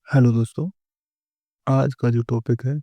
Hello दोस्तों। आज का जो टॉपिक है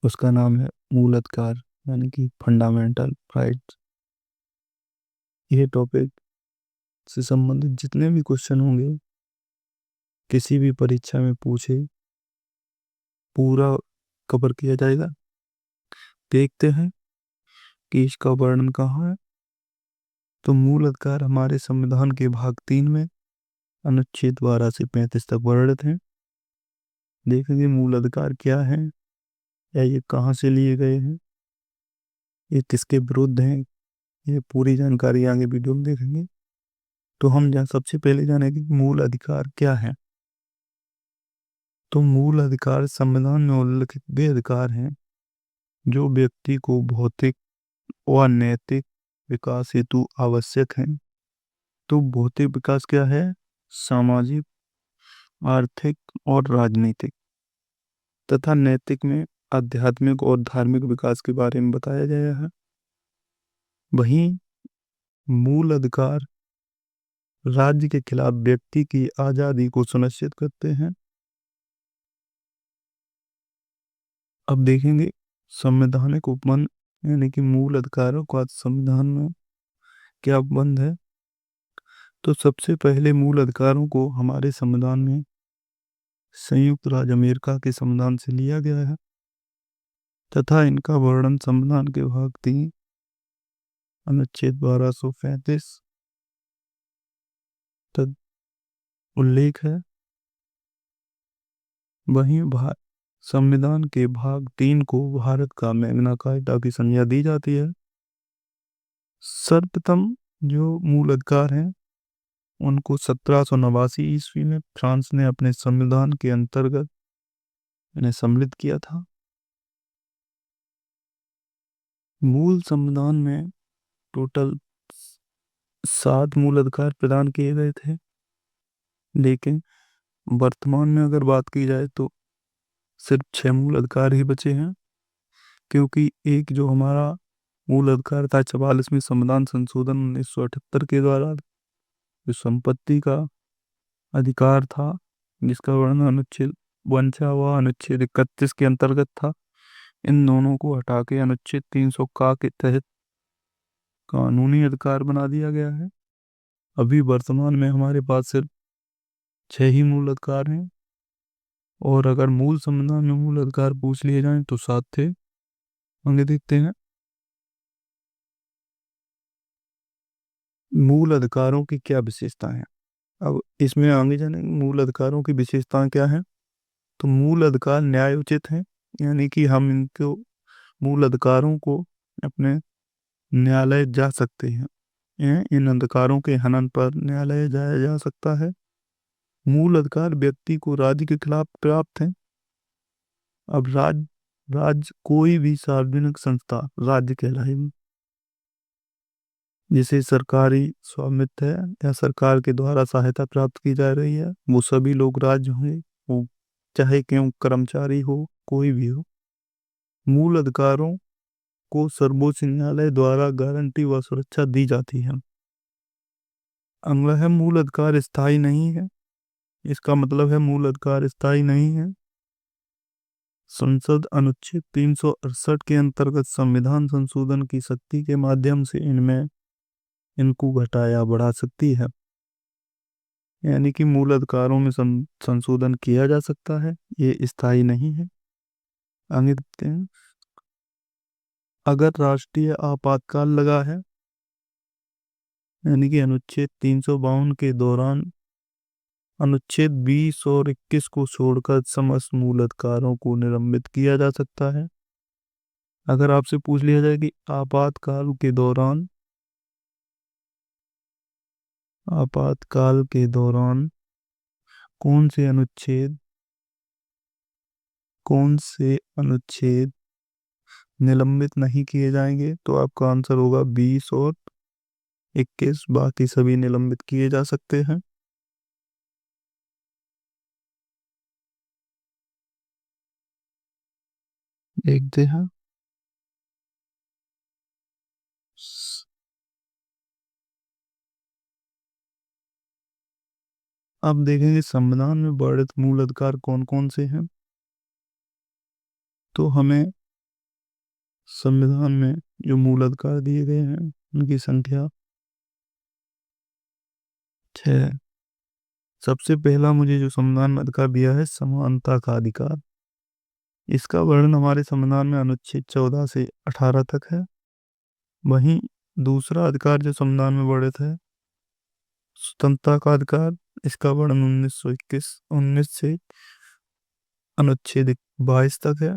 उसका नाम है मूल अधिकार यानी कि फंडामेंटल राइट्स। ये टॉपिक से संबंधित जितने भी क्वेश्चन होंगे किसी भी परीक्षा में पूछे पूरा कवर किया जाएगा। देखते हैं कि इसका वर्णन कहाँ है। तो मूल अधिकार हमारे संविधान के भाग 3 में अनुच्छेद 12 से 35 तक वर्णित हैं। देखेंगे मूल अधिकार क्या है या ये कहाँ से लिए गए हैं, ये किसके विरुद्ध हैं। ये पूरी जानकारी आगे वीडियो में देखेंगे। तो हम सबसे पहले जानेंगे कि मूल अधिकार क्या है। तो मूल अधिकार संविधान में उल्लिखित वे अधिकार हैं जो व्यक्ति को भौतिक और नैतिक विकास हेतु आवश्यक हैं। तो भौतिक विकास क्या है? सामाजिक, आर्थिक और राजनीतिक, तथा नैतिक में आध्यात्मिक और धार्मिक विकास के बारे में बताया गया है। वहीं मूल अधिकार राज्य के खिलाफ व्यक्ति की आज़ादी को सुनिश्चित करते हैं। अब देखेंगे संवैधानिक उपबंध यानी कि मूल अधिकारों का संविधान में क्या उपबंध है। तो सबसे पहले मूल अधिकारों को हमारे संविधान में संयुक्त राज्य अमेरिका के संविधान से लिया गया है तथा इनका वर्णन संविधान के भाग 3 अनुच्छेद 1235 तक उल्लेख है। वहीं संविधान के भाग 3 को भारत का मैग्ना कार्टा की संज्ञा दी जाती है। सर्वप्रथम जो मूल अधिकार हैं उनको 1789 ईस्वी में फ्रांस ने अपने संविधान के अंतर्गत इन्हें सम्मिलित किया था। मूल संविधान में टोटल 7 मूल अधिकार प्रदान किए गए थे, लेकिन वर्तमान में अगर बात की जाए तो सिर्फ 6 मूल अधिकार ही बचे हैं, क्योंकि एक जो हमारा मूल अधिकार था 44वें संविधान संशोधन 1978 के द्वारा जो संपत्ति का अधिकार था, जिसका वर्णन अनुच्छेद 51 अनुच्छेद 31 के अंतर्गत था, इन दोनों को हटा के अनुच्छेद 300 का के तहत कानूनी अधिकार बना दिया गया है। अभी वर्तमान में हमारे पास सिर्फ 6 ही मूल अधिकार हैं, और अगर मूल संविधान में मूल अधिकार पूछ लिए जाएं तो 7 थे। आगे देखते हैं मूल अधिकारों की क्या विशेषताएं हैं। अब इसमें आगे जाने मूल अधिकारों की विशेषताएं क्या हैं। तो मूल अधिकार न्यायोचित हैं, यानी कि हम इनको मूल अधिकारों को अपने न्यायालय जा सकते हैं। इन अधिकारों के हनन पर न्यायालय जाया जा सकता है। मूल अधिकार व्यक्ति को राज्य के खिलाफ प्राप्त है। अब राज्य कोई भी सार्वजनिक संस्था राज्य कहलाएगी, जिसे सरकारी स्वामित्व है या सरकार के द्वारा सहायता प्राप्त की जा रही है, वो सभी लोग राज्य होंगे, वो चाहे क्यों कर्मचारी हो कोई भी हो। मूल अधिकारों को सर्वोच्च न्यायालय द्वारा गारंटी व सुरक्षा दी जाती है। अगला है मूल अधिकार स्थायी नहीं है। इसका मतलब है मूल अधिकार स्थायी नहीं है। संसद अनुच्छेद 368 के अंतर्गत संविधान संशोधन की शक्ति के माध्यम से इनमें इनको घटाया बढ़ा सकती है, यानी कि मूल अधिकारों में संशोधन किया जा सकता है, ये स्थायी नहीं है। आगे देखते हैं अगर राष्ट्रीय आपातकाल लगा है, यानी कि अनुच्छेद 352 के दौरान अनुच्छेद 20 और 21 को छोड़कर समस्त मूल अधिकारों को निलंबित किया जा सकता है। अगर आपसे पूछ लिया जाए कि आपातकाल के दौरान कौन से अनुच्छेद कौन से अनुच्छेद निलंबित नहीं किए जाएंगे, तो आपका आंसर होगा 20 और 21, बाकी सभी निलंबित किए जा सकते हैं। देखते हैं अब देखेंगे संविधान में वर्णित मूल अधिकार कौन कौन से हैं। तो हमें संविधान में जो मूल अधिकार दिए गए हैं उनकी संख्या 6। सबसे पहला मुझे जो संविधान में अधिकार दिया है समानता का अधिकार। इसका वर्णन हमारे संविधान में अनुच्छेद 14 से 18 तक है। वहीं दूसरा अधिकार जो संविधान में वर्णित है स्वतंत्रता का अधिकार। इसका वर्णन 19 से अनुच्छेद 22 तक है।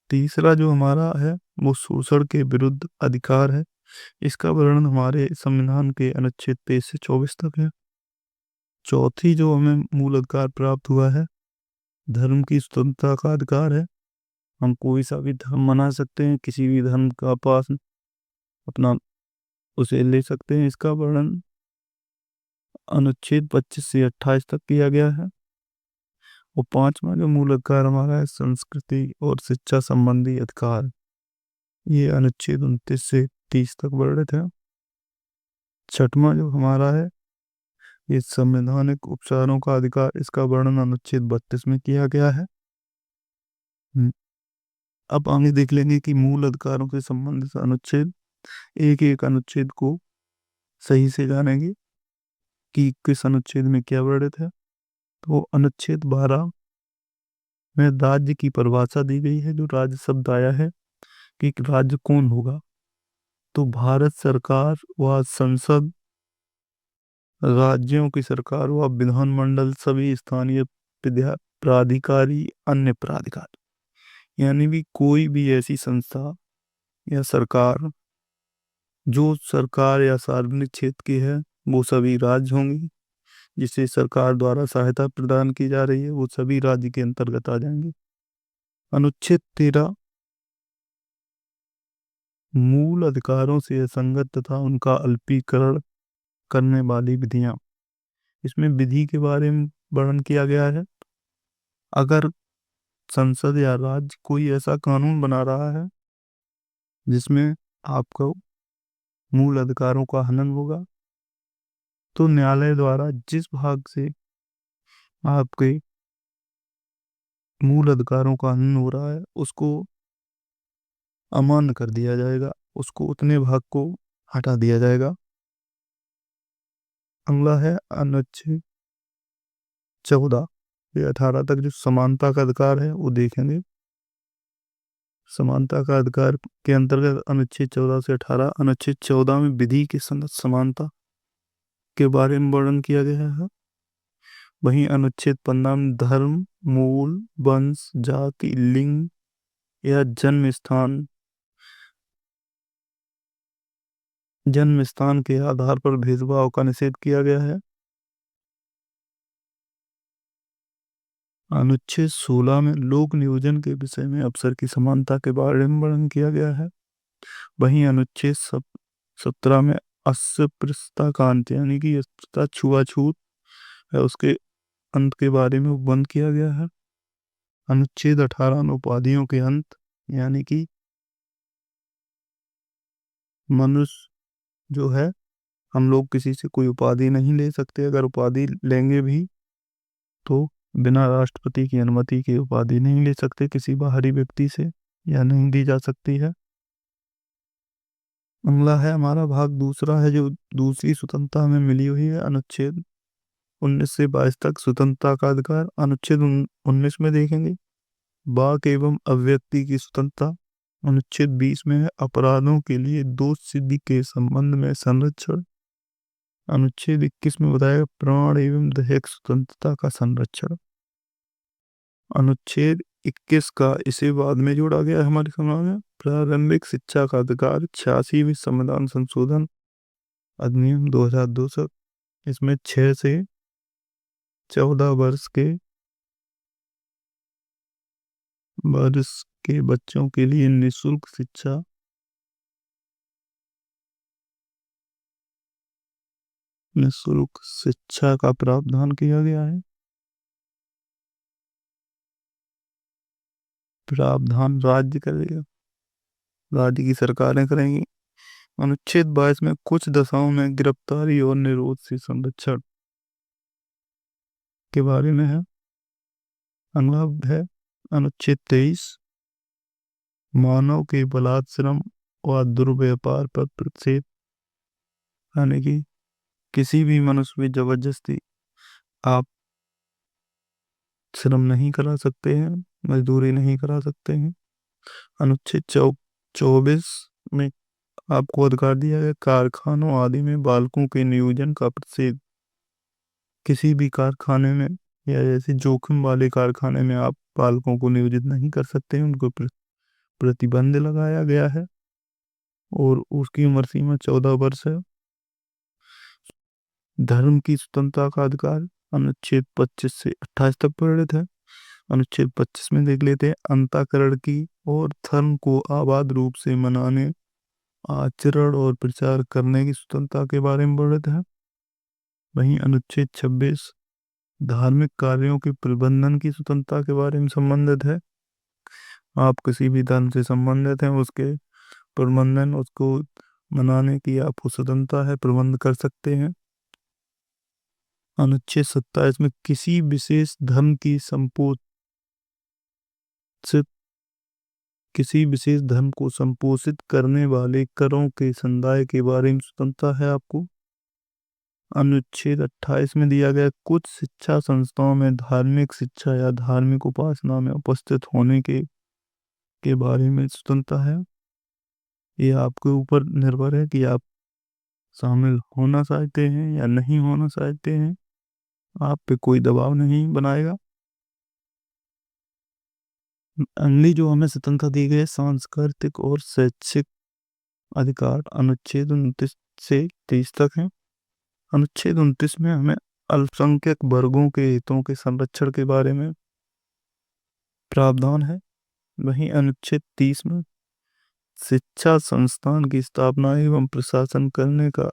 तीसरा जो हमारा है वो शोषण के विरुद्ध अधिकार है। इसका वर्णन हमारे संविधान के अनुच्छेद 23 से 24 तक है। चौथी जो हमें मूल अधिकार प्राप्त हुआ है धर्म की स्वतंत्रता का अधिकार है। हम कोई सा भी धर्म मना सकते हैं, किसी भी धर्म का पास अपना उसे ले सकते हैं। इसका वर्णन अनुच्छेद 25 से 28 तक किया गया है। और पांचवा जो मूल अधिकार हमारा है संस्कृति और शिक्षा संबंधी अधिकार। ये अनुच्छेद 29 से 30 तक वर्णित है। छठवां जो हमारा है ये संवैधानिक उपचारों का अधिकार। इसका वर्णन अनुच्छेद 32 में किया गया है। हम्म, अब आगे देख लेंगे कि मूल अधिकारों से संबंधित अनुच्छेद, एक एक अनुच्छेद को सही से जानेंगे कि किस अनुच्छेद में क्या वर्णित है। तो अनुच्छेद 12 में राज्य की परिभाषा दी गई है। जो राज्य शब्द आया है कि राज्य कौन होगा, तो भारत सरकार व संसद, राज्यों की सरकार व विधानमंडल, सभी स्थानीय प्राधिकारी, अन्य प्राधिकार। यानी भी कोई भी ऐसी संस्था या सरकार जो सरकार या सार्वजनिक क्षेत्र की है वो सभी राज्य होंगी। जिसे सरकार द्वारा सहायता प्रदान की जा रही है वो सभी राज्य के अंतर्गत आ जाएंगे। अनुच्छेद 13 मूल अधिकारों से असंगत तथा उनका अल्पीकरण करने वाली विधियां। इसमें विधि के बारे में वर्णन किया गया है। अगर संसद या राज्य कोई ऐसा कानून बना रहा है जिसमें आपको मूल अधिकारों का हनन होगा, तो न्यायालय द्वारा जिस भाग से आपके मूल अधिकारों का हनन हो रहा है उसको अमान्य कर दिया जाएगा, उसको उतने भाग को हटा दिया जाएगा। अगला है अनुच्छेद 14 से 18 तक जो समानता का अधिकार है वो देखेंगे। समानता का अधिकार के अंतर्गत अनुच्छेद 14 से 18। अनुच्छेद 14 में विधि के संगत समानता के बारे में वर्णन किया गया है। वहीं अनुच्छेद 15 में धर्म, मूल, वंश, जाति, लिंग या जन्म स्थान के आधार पर भेदभाव का निषेध किया गया है। अनुच्छेद 16 में लोक नियोजन के विषय में अवसर की समानता के बारे में वर्णन किया गया है। वहीं अनुच्छेद 17 में अस्पृश्यता का अंत यानी कि अस्पृश्यता छुआछूत है उसके अंत के बारे में बंद किया गया है। अनुच्छेद 18 में उपाधियों के अंत यानी कि मनुष्य जो है हम लोग किसी से कोई उपाधि नहीं ले सकते। अगर उपाधि लेंगे भी तो बिना राष्ट्रपति की अनुमति के उपाधि नहीं ले सकते किसी बाहरी व्यक्ति से, या नहीं दी जा सकती है। अगला है हमारा भाग दूसरा है जो दूसरी स्वतंत्रता हमें मिली हुई है। अनुच्छेद 19 से 22 तक स्वतंत्रता का अधिकार। अनुच्छेद 19 में देखेंगे वाक एवं अभिव्यक्ति की स्वतंत्रता। अनुच्छेद 20 में है अपराधों के लिए दोष सिद्धि के संबंध में संरक्षण। अनुच्छेद 21 में बताया प्राण एवं दैहिक स्वतंत्रता का संरक्षण। अनुच्छेद 21 का इसे बाद में जोड़ा गया है हमारे समाज में प्रारंभिक शिक्षा का अधिकार। 86वीं संविधान संशोधन अधिनियम 2002 से इसमें 6 से 14 वर्ष के बच्चों के लिए निःशुल्क शिक्षा का प्रावधान किया गया है। प्रावधान राज्य करेगा, राज्य की सरकारें करेंगी। अनुच्छेद 22 में कुछ दशाओं में गिरफ्तारी और निरोध से संरक्षण। के बारे में है। अगला है अनुच्छेद 23, मानव के बलात् श्रम व दुर्व्यापार पर प्रतिषेध। यानी कि किसी भी मनुष्य भी जबरदस्ती आप श्रम नहीं करा सकते हैं, मजदूरी नहीं करा सकते हैं। अनुच्छेद 24 में आपको अधिकार दिया गया कारखानों आदि में बालकों के नियोजन का प्रतिषेध। किसी भी कारखाने में या ऐसे जोखिम वाले कारखाने में आप बालकों को नियोजित नहीं कर सकते हैं, उनको प्रतिबंध लगाया गया है और उसकी उम्र सीमा 14 वर्ष है। धर्म की स्वतंत्रता का अधिकार अनुच्छेद 25 से 28 तक वर्णित है। अनुच्छेद 25 में देख लेते हैं अंतःकरण की और धर्म को आबाद रूप से मनाने, आचरण और प्रचार करने की स्वतंत्रता के बारे में वर्णित है। वहीं अनुच्छेद 26 धार्मिक कार्यों के प्रबंधन की स्वतंत्रता के बारे में संबंधित है। आप किसी भी धर्म से संबंधित हैं, उसके प्रबंधन, उसको मनाने की आपको स्वतंत्रता है, प्रबंध कर सकते हैं। अनुच्छेद 27 में किसी विशेष धर्म की किसी विशेष धर्म को संपोषित करने वाले करों के संदाय के बारे में स्वतंत्रता है आपको। अनुच्छेद 28 में दिया गया कुछ शिक्षा संस्थाओं में धार्मिक शिक्षा या धार्मिक उपासना में उपस्थित होने के बारे में स्वतंत्रता है। ये आपके ऊपर निर्भर है कि आप शामिल होना चाहते हैं या नहीं होना चाहते हैं, आप पे कोई दबाव नहीं बनाएगा। अगली जो हमें स्वतंत्रता दी गई है सांस्कृतिक और शैक्षिक अधिकार अनुच्छेद 29 से 30 तक है। अनुच्छेद 29 में हमें अल्पसंख्यक वर्गों के हितों के संरक्षण के बारे में प्रावधान है। वहीं अनुच्छेद 30 में शिक्षा संस्थान की स्थापना एवं प्रशासन करने का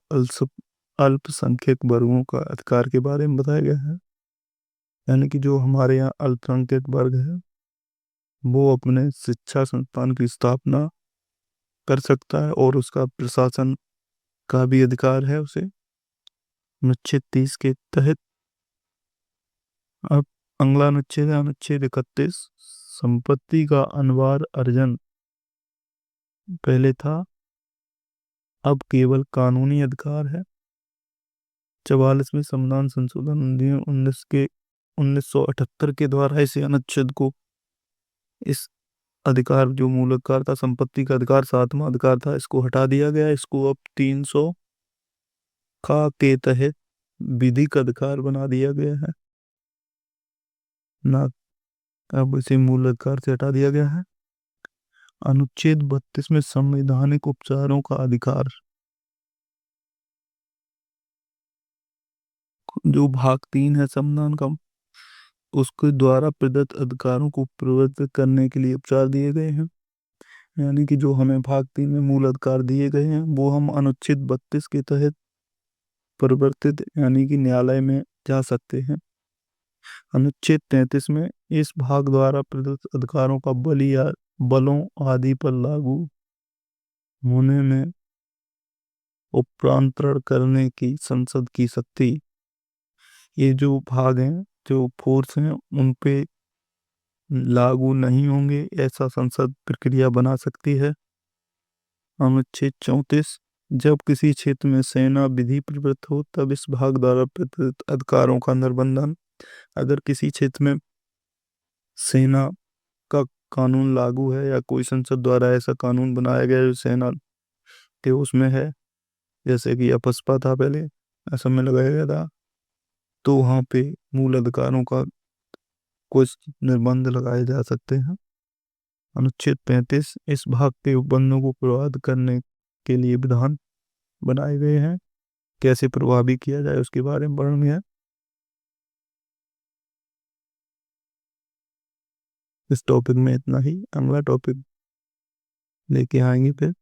अल्पसंख्यक वर्गों का अधिकार के बारे में बताया गया है। यानी कि जो हमारे यहाँ अल्पसंख्यक वर्ग है वो अपने शिक्षा संस्थान की स्थापना कर सकता है और उसका प्रशासन का भी अधिकार है उसे। अनुच्छेद 30 के तहत अब अगला अनुच्छेद है अनुच्छेद 31, संपत्ति का अनवार्य अर्जन पहले था, अब केवल कानूनी अधिकार है। 44वें संविधान संशोधन अधिनियम 1978 के द्वारा इसे अनुच्छेद को, इस अधिकार जो मूल अधिकार था संपत्ति का अधिकार, सातवां अधिकार था, इसको हटा दिया गया। इसको अब 300 का के तहत विधिक अधिकार बना दिया गया है ना, अब इसे मूल अधिकार से हटा दिया गया है। अनुच्छेद 32 में संवैधानिक उपचारों का अधिकार, जो भाग 3 है संविधान का, उसके द्वारा प्रदत्त अधिकारों को प्रवर्तित करने के लिए उपचार दिए गए हैं। यानी कि जो हमें भाग 3 में मूल अधिकार दिए गए हैं वो हम अनुच्छेद 32 के तहत परिवर्तित यानी कि न्यायालय में जा सकते हैं। अनुच्छेद 33 में इस भाग द्वारा प्रदत्त अधिकारों का बल या बलों आदि पर लागू होने में उपरांतरण करने की संसद की शक्ति, ये जो भाग हैं, जो फोर्स हैं, उन पे लागू नहीं होंगे, ऐसा संसद प्रक्रिया बना सकती है। अनुच्छेद 34, जब किसी क्षेत्र में सेना विधि प्रवृत्त हो तब इस भाग द्वारा प्रदत्त अधिकारों का निर्बंधन। अगर किसी क्षेत्र में सेना का कानून लागू है या कोई संसद द्वारा ऐसा कानून बनाया गया जो सेना के उसमें है, जैसे कि अपस्पा था पहले, असम में लगाया गया था, तो वहाँ पे मूल अधिकारों का कुछ निर्बंध लगाए जा सकते हैं। अनुच्छेद 35, इस भाग के उपबंधों को प्रभावित करने के लिए विधान बनाए गए हैं, कैसे प्रभावी किया जाए उसके बारे में वर्णन है। इस टॉपिक में इतना ही, अगला टॉपिक लेके आएंगे फिर।